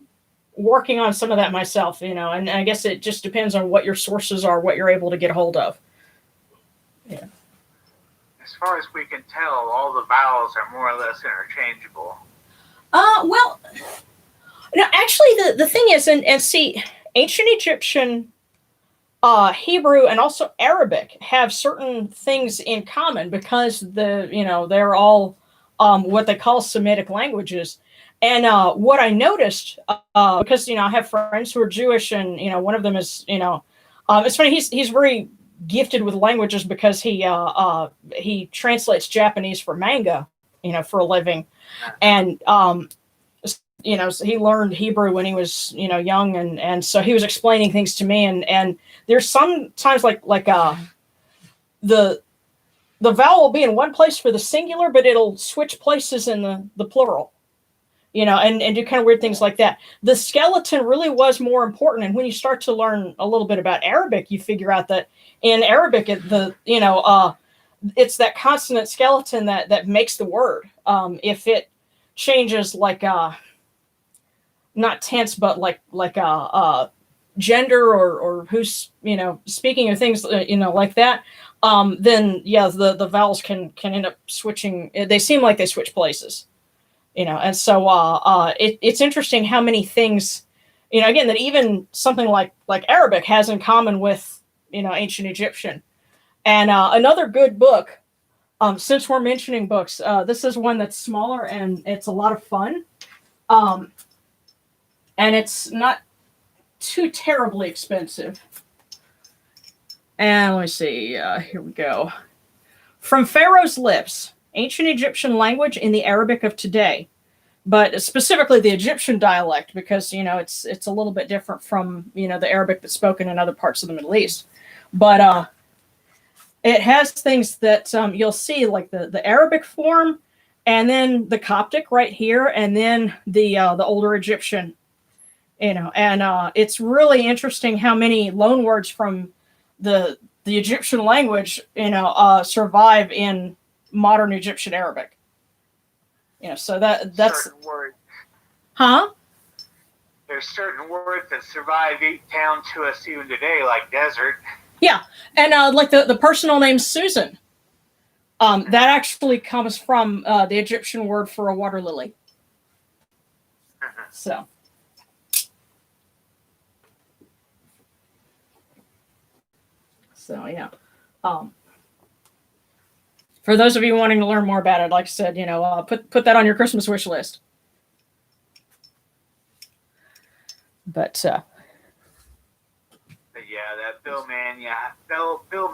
working on some of that myself, and I guess it just depends on what your sources are, what you're able to get a hold of. Yeah. As far as we can tell, all the vowels are more or less interchangeable. Well, no, actually, the thing is, and see, ancient Egyptian, Hebrew, and also Arabic have certain things in common because they're all what they call Semitic languages. And what I noticed, because I have friends who are Jewish, and one of them is it's funny, he's very gifted with languages because he translates Japanese for manga, for a living, and so he learned Hebrew when he was young, and so he was explaining things to me, and there's sometimes like the vowel will be in one place for the singular, but it'll switch places in the plural. And do kind of weird things like that. The skeleton really was more important. And when you start to learn a little bit about Arabic, you figure out that in Arabic, it's that consonant skeleton that makes the word. If it changes not tense, but like gender or who's, speaking of things, like that, then yeah, the vowels can end up switching. They seem like they switch places. And so it's interesting how many things, again, that even something like Arabic has in common with, ancient Egyptian. And another good book, since we're mentioning books, this is one that's smaller and it's a lot of fun. And it's not too terribly expensive. And let me see, here we go. From Pharaoh's Lips, Ancient Egyptian Language in the Arabic of Today, but specifically the Egyptian dialect, because it's a little bit different from the Arabic that's spoken in other parts of the Middle East. But it has things that you'll see, like the Arabic form, and then the Coptic right here, and then the older Egyptian. And it's really interesting how many loan words from the Egyptian language survive in modern Egyptian Arabic. So that's certain words. Huh? There's certain words that survive down to us even today, like desert. Yeah, and like the personal name Susan, that actually comes from the Egyptian word for a water lily. So yeah. For those of you wanting to learn more about it, like I said, put that on your Christmas wish list. But yeah, that Bill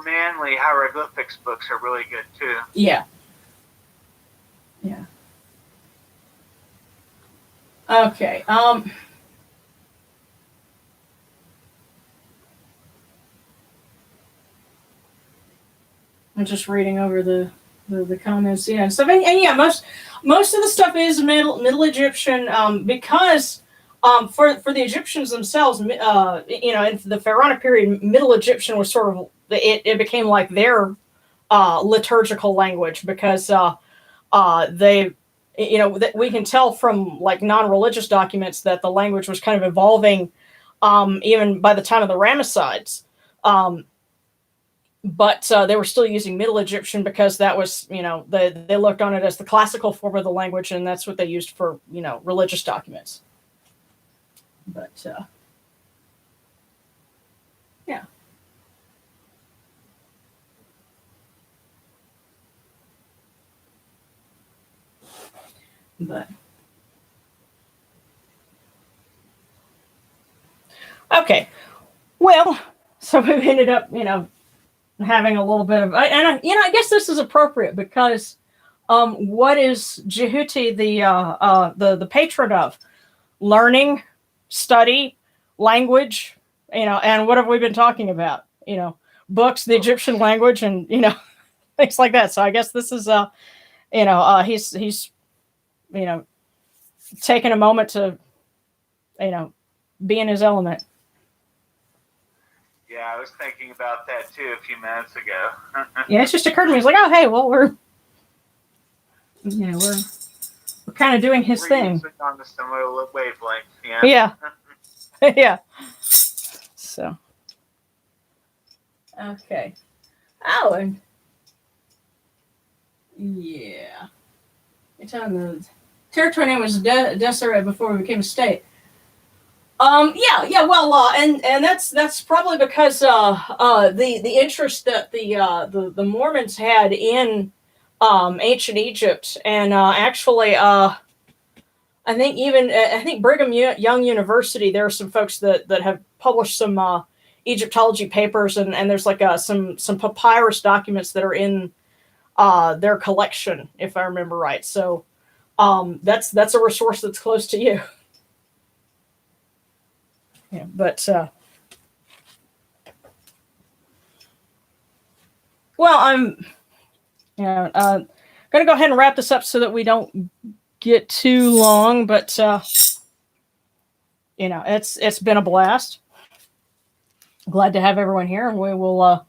Manley hieroglyphics books are really good too. Yeah. Okay. I'm just reading over the comments, and stuff, and yeah, most of the stuff is Middle Egyptian, because for the Egyptians themselves, in the Pharaonic period, Middle Egyptian was sort of it became like their liturgical language, because they that we can tell from like non-religious documents that the language was kind of evolving even by the time of the Ramessides. But they were still using Middle Egyptian because that was, they looked on it as the classical form of the language, and that's what they used for, religious documents. But, yeah. But, okay. Well, so we've ended up, having a little bit of, and I guess this is appropriate because what is Djehuty the patron of? Learning, study, language, and what have we been talking about? Books, the Egyptian language, and things like that. So I guess this is he's taking a moment to be in his element. Yeah, I was thinking about that too a few minutes ago. Yeah, it just occurred to me. It's like, oh, hey, well, we're kind of doing his thing. On the similar wavelength. Yeah. Yeah. So. Okay. Alan. Yeah. It's on the territory name was Deseret before we became a state. Well, and that's probably because the interest that the Mormons had in ancient Egypt, and actually I think Brigham Young University, there are some folks that have published some Egyptology papers, and there's like some papyrus documents that are in their collection, if I remember right. So that's a resource that's close to you. Yeah, but well, I'm gonna go ahead and wrap this up so that we don't get too long. But it's been a blast. Glad to have everyone here, and we will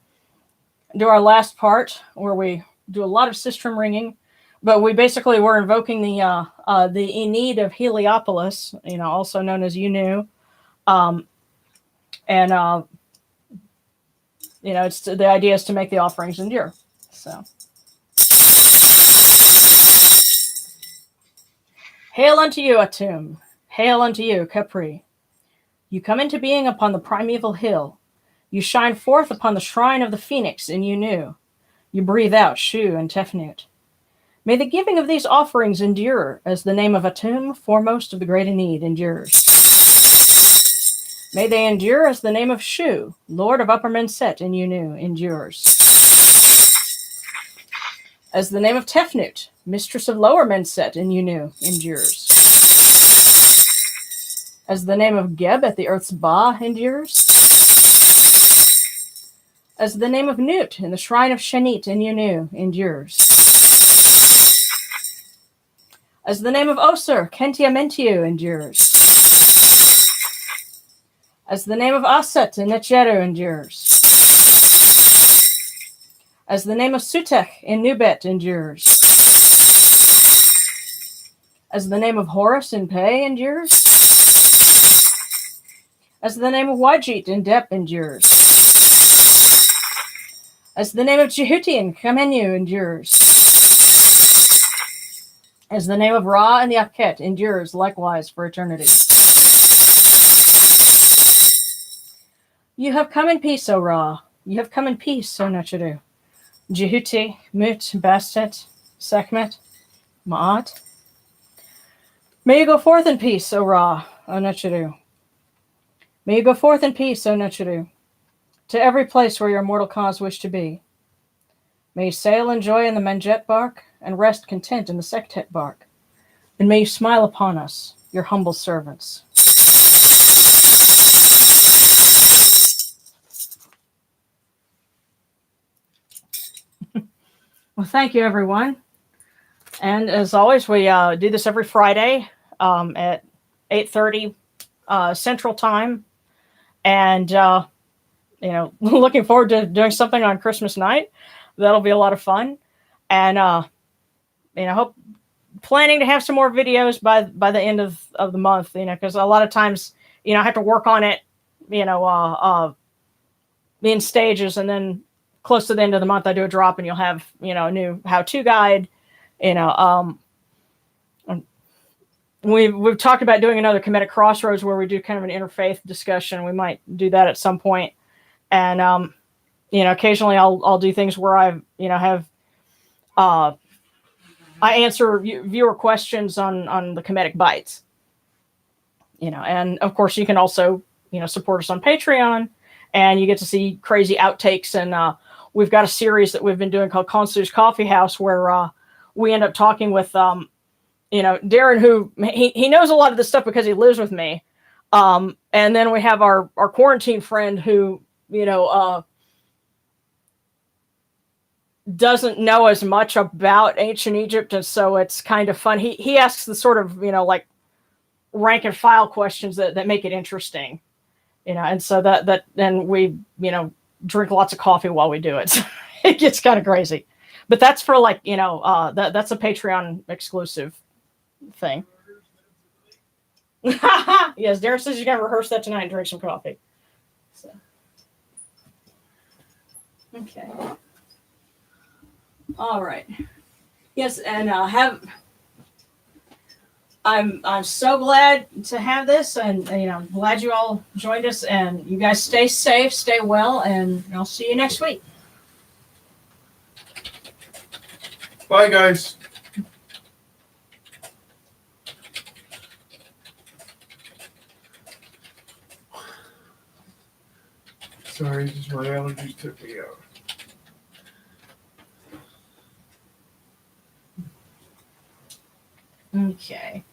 do our last part where we do a lot of sistrum ringing. But we basically were invoking the Enid of Heliopolis, also known as Unu. It's the idea is to make the offerings endure. So, hail unto you, Atum. Hail unto you, Capri. You come into being upon the primeval hill. You shine forth upon the shrine of the phoenix in Unu. You breathe out Shu and Tefnut. May the giving of these offerings endure, as the name of Atum, foremost of the great Enid, endures. May they endure as the name of Shu, Lord of Upper Menset in Unu, endures. As the name of Tefnut, Mistress of Lower Menset in Unu, endures. As the name of Geb at the Earth's Ba endures. As the name of Nut in the Shrine of Shanit in Unu endures. As the name of Osir, Kentiamentiu, endures. As the name of Aset in Netjeru endures. As the name of Sutek in Nubet endures. As the name of Horus in Pe endures. As the name of Wajit in Dep endures. As the name of Djehuty in Kamenu endures. As the name of Ra in the Akhet endures likewise for eternity. You have come in peace, O Ra. You have come in peace, O Necheru. Djehuty, Mut, Bastet, Sekhmet, Ma'at. May you go forth in peace, O Ra, O Necheru. May you go forth in peace, O Necheru, to every place where your mortal cause wish to be. May you sail in joy in the Menjet bark, and rest content in the Sektet bark. And may you smile upon us, your humble servants. Well, thank you, everyone. And as always, we do this every Friday at 8:30 Central Time. And, looking forward to doing something on Christmas night. That'll be a lot of fun. And, hope planning to have some more videos by the end of the month, because a lot of times, I have to work on it, in stages, and then close to the end of the month, I do a drop, and you'll have, a new how-to guide. We've talked about doing another Kemetic Crossroads where we do kind of an interfaith discussion. We might do that at some point. And, occasionally I'll do things where I answer viewer questions on the Kemetic Bites. And of course you can also, support us on Patreon, and you get to see crazy outtakes. And we've got a series that we've been doing called Consu's Coffee House, where we end up talking with, Darren, who he knows a lot of this stuff because he lives with me. And then we have our quarantine friend who, doesn't know as much about ancient Egypt, and so it's kind of fun. He asks the sort of, like rank and file questions that make it interesting, and so that then we, drink lots of coffee while we do it. So it gets kind of crazy. But that's for that's a Patreon exclusive thing. Yes, Darren says you gotta rehearse that tonight and drink some coffee. So. Okay. All right. Yes, and I'm so glad to have this, and I'm glad you all joined us, and you guys stay safe, stay well, and I'll see you next week. Bye, guys. Sorry, just my allergies took me out. Okay.